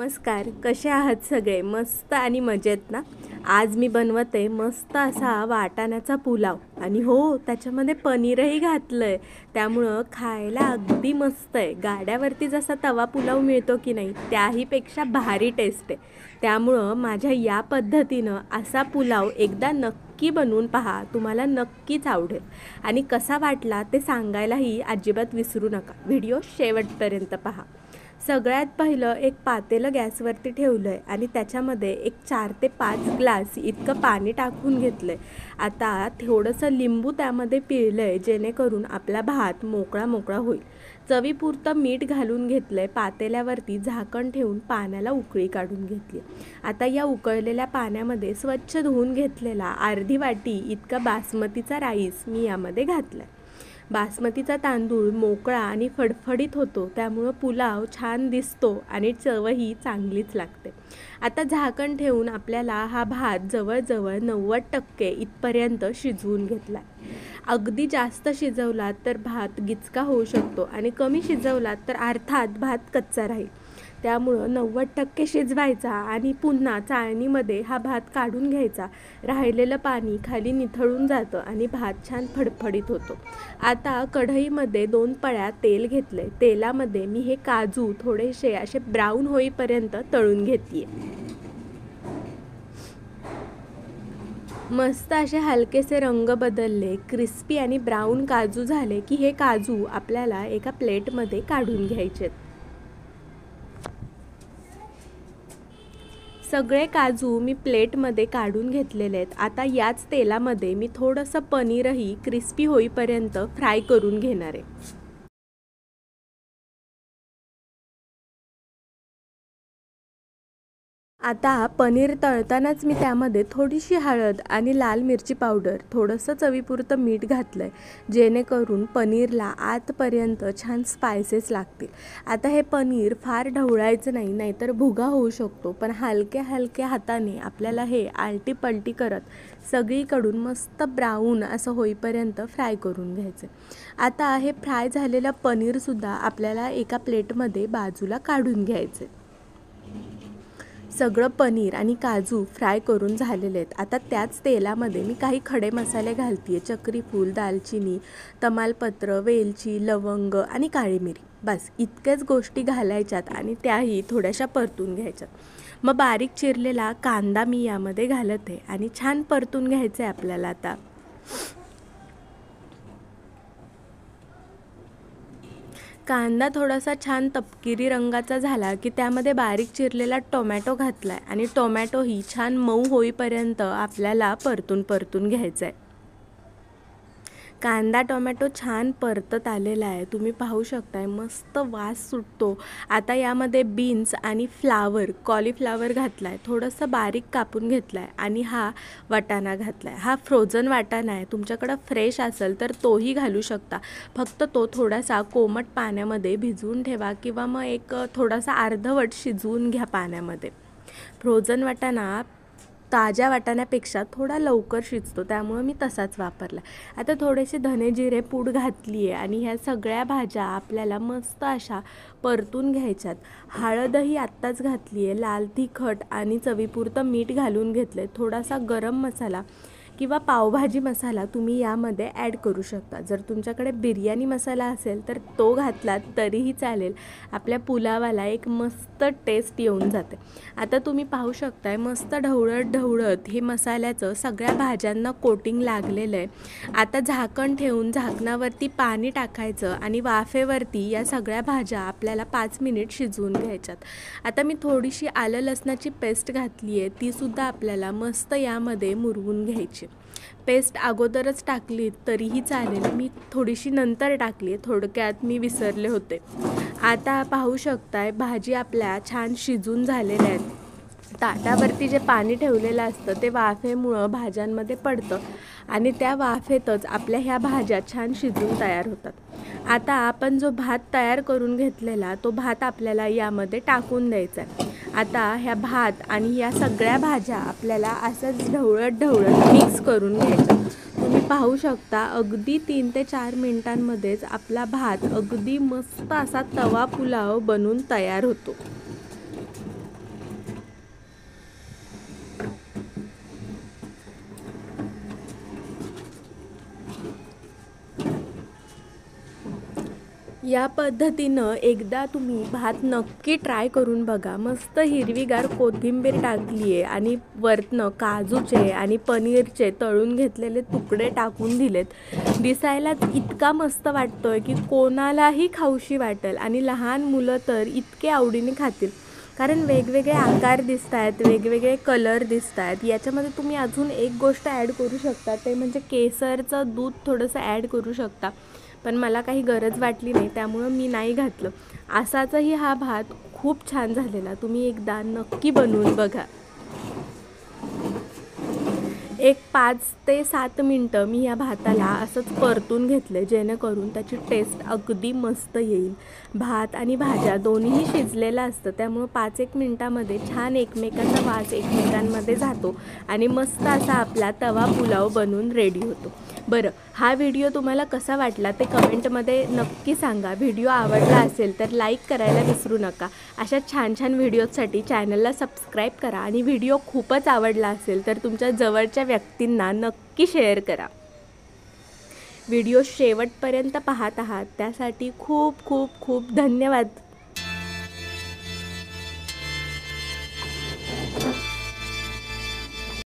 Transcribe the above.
नमस्कार, कसे आहात सगळे? मस्त आणि मजेत ना? आज मी बनवते मस्त असा वाटाण्याचा पुलाव आणि हो, त्याच्यामध्ये पनीरही घातलंय. त्यामुळं खायला अगदी मस्त आहे. गाड्यावरती जसा तवा पुलाव मिळतो की नाही, त्याहीपेक्षा भारी टेस्ट आहे. त्यामुळं माझ्या या पद्धतीनं असा पुलाव एकदा नक्की बनवून पहा, तुम्हाला नक्कीच आवडेल. आणि कसा वाटला ते सांगायलाही अजिबात विसरू नका. व्हिडिओ शेवटपर्यंत पहा. सगळ्यात पहिलं एक पातेलं गॅसवरती ठेवलं आहे आणि त्याच्यामध्ये एक 4 ते 5 ग्लास इतकं पाणी टाकून घेतलं आहे. आता थोडंसं लिंबू त्यामध्ये पिळलं आहे, जेणेकरून आपला भात मोकळा मोकळा होईल. चवीपुरतं मीठ घालून घेतलं आहे. पातेल्यावरती झाकण ठेवून पाण्याला उकळी काढून घेतली. आता या उकळलेल्या पाण्यामध्ये स्वच्छ धुवून घेतलेला अर्धी वाटी इतका बासमतीचा राईस मी यामध्ये घातला आहे. बासमतीचा तांदूळ मोकळा आणि फडफडीत होतो, त्यामुळं पुलाव छान दिसतो आणि चवही चांगलीच लागते. आता झाकण ठेवून आपल्याला हा भात जवळजवळ 90% इथपर्यंत शिजवून घेतला आहे. अगदी जास्त शिजवलात तर भात गिचका होऊ शकतो आणि कमी शिजवलात तर अर्थात भात कच्चा राहील. त्यामुळं 90% शिजवायचा आणि पुन्हा चाळणीमध्ये हा भात काढून घ्यायचा. राहिलेलं पाणी खाली निथळून जातं आणि भात छान फडफडीत होतो. आता कढईमध्ये 2 पळ्या तेल घेतले. तेलामध्ये मी हे काजू थोडेसे असे ब्राऊन होईपर्यंत तळून घेतले. मस्त असे हलकेसे रंग बदलले, क्रिस्पी आणि ब्राऊन काजू झाले की हे काजू आपल्याला एका प्लेटमध्ये काढून घ्यायचे. सगळे काजू मी प्लेटमध्ये काढून घेतलेले आहेत. आता याच तेलामध्ये मी थोडंसं पनीरही क्रिस्पी होईपर्यंत फ्राय करून घेणार आहे. आता पनीर तळतानाच मी त्यामध्ये थोडीशी हळद आणि लाल मिरची पावडर, थोडंसं चवीपुरतं मीठ घातलं आहे, जेणेकरून पनीरला आतपर्यंत छान स्पायसेस लागतील. आता हे पनीर फार ढवळायचं नाही, नाहीतर भुगा होऊ शकतो. पण हलक्या हलक्या हाताने आपल्याला हे आलटी-पलटी करत सगळीकडून मस्त ब्राऊन असं होईपर्यंत फ्राय करून घ्यायचं. आता हे फ्राय झालेलं पनीरसुद्धा आपल्याला एका प्लेटमध्ये बाजूला काढून घ्यायचं. सगळं पनीर आणि काजू फ्राय करून झालेले आहेत. आता त्याच तेलामध्ये मी काही खडे मसाले घालते आहे. चक्रीफूल, दालचिनी, तमालपत्र, वेलची, लवंग आणि काळी मिरी. बस इतक्याच गोष्टी घालायच्यात आणि त्याही थोड्याशा परतून घ्यायच्यात. मग बारीक चिरलेला कांदा मी यामध्ये घालत आहे आणि छान परतून घ्यायचं आहे आपल्याला. आता कांदा थोडासा छान तपकिरी रंगाचा झाला की त्यामध्ये बारीक चिरलेला टोमॅटो घातला आहे आणि टोमॅटोही छान मऊ होईपर्यंत आपल्याला परतून घ्यायचं आहे. कांदा टोमॅटो छान परतत आलेला आहे, तुम्ही पाहू शकताय. मस्त वास सुटतो. आता यामध्ये बीन्स आणि कॉलीफ्लावर घातला आहे, थोडंसं बारीक कापून घेतला आहे आणि हा वाटाणा घातला आहे. हा फ्रोझन वाटाणा आहे. तुमच्याकडं फ्रेश असेल तर तोही घालू शकता. फक्त तो थोडासा कोमट पाण्यामध्ये भिजवून ठेवा किंवा मग एक थोडासा अर्धवट शिजवून घ्या पाण्यामध्ये. फ्रोझन वाटाणा ताज्या वाटाण्यापेक्षा थोडा लवकर शिजतो, त्यामुळं मी तसाच वापरला. आता थोडेसे धने जिरे पूड घातली आहे आणि ह्या सगळ्या भाज्या आपल्याला मस्त अशा परतून घ्यायच्यात. हळदही आत्ताच घातली आहे, लाल तिखट आणि चवीपुरतं मीठ घालून घेतलं आहे. थोडासा गरम मसाला किंवा पावभाजी मसाला तुम्ही यामध्ये ॲड करू शकता. जर तुमच्याकडे बिर्याणी मसाला असेल तर तो घातलात तरीही चालेल. आपल्या पुलावाला एक मस्त टेस्ट येऊन जाते. आता तुम्ही पाहू शकताय मस्त ढवळत हे मसाल्याचं सगळ्या भाज्यांना कोटिंग लागलेलं आहे. आता झाकण ठेवून झाकणावरती पाणी टाकायचं आणि वाफेवरती या सगळ्या भाज्या आपल्याला 5 मिनिट शिजवून घ्यायच्यात. आता मी थोडीशी आलं लसणाची पेस्ट घातली आहे, तीसुद्धा आपल्याला मस्त यामध्ये मुरवून घ्यायची. पेस्ट अगोदरच टाकली तरीही चालेल, मी थोडीशी नंतर टाकली. थोडक्यात मी विसरले होते. आता पाहू शकताय भाजी आपल्या छान शिजून झालेल्या आहेत. ताटावरती जे पाणी ठेवलेलं असतं ते वाफेमुळं भाज्यांमध्ये पडतं आणि त्या वाफेतच आपल्या ह्या भाज्या छान शिजून तयार होतात. आता आपण जो भात तयार करून घेतलेला तो भात आपल्याला यामध्ये टाकून द्यायचा आहे. आता ह्या भात आणि या सगळ्या भाज्या आपल्याला असंच ढवळत मिक्स करून घ्यायच्या. तुम्ही पाहू शकता अगदी 3 ते 4 मिनिटांमध्येच आपला भात अगदी मस्त असा तवा पुलाव बनून तयार होतो. या पद्धतीनं एकदा तुम्ही भात नक्की ट्राय करून बघा. मस्त हिरवीगार कोथिंबीर टाकली आहे आणि वरनं काजूचे आणि पनीरचे तळून घेतलेले तुकडे टाकून दिलेत. दिसायलाच इतका मस्त वाटतोय की कोणालाही खाऊशी वाटेल आणि लहान मुलं तर इतके आवडीने खातील. कारण वेगवेगळे आकार दिसत आहेत, वेगवेगळे कलर दिसत आहेत. याच्यामध्ये तुम्ही अजून एक गोष्ट ॲड करू शकता, ते म्हणजे केसरचं दूध थोडंसं ॲड करू शकता. पण मला काही गरज वाटली नाही, त्यामुळं मी नाही घातलं. असाचही हा भात खूप छान झालेला. तुम्ही एकदा नक्की बनवून बघा. एक 5 ते 7 मिनटं मी या भाताला असंच परतून घेतलं, जेणेकरून त्याची टेस्ट अगदी मस्त येईल. भात आणि भाज्या दोन्हीही शिजलेलं असतं, त्यामुळं 5-1 मिनटामध्ये छान एकमेकांचा वास एकमेकांमध्ये जातो आणि मस्त असा आपला तवा पुलाव बनून रेडी होतो. बरं, हा व्हिडिओ तुम्हाला कसा वाटला ते कमेंटमध्ये नक्की सांगा. व्हिडिओ आवडला असेल तर लाईक करायला विसरू नका. अशा छान छान व्हिडिओजसाठी चॅनलला सबस्क्राईब करा आणि व्हिडिओ खूपच आवडला असेल तर तुमच्या जवळच्या व्यक्तींना नक्की शेअर करा. व्हिडिओ शेवटपर्यंत पाहत आहात त्यासाठी खूप खूप खूप धन्यवाद.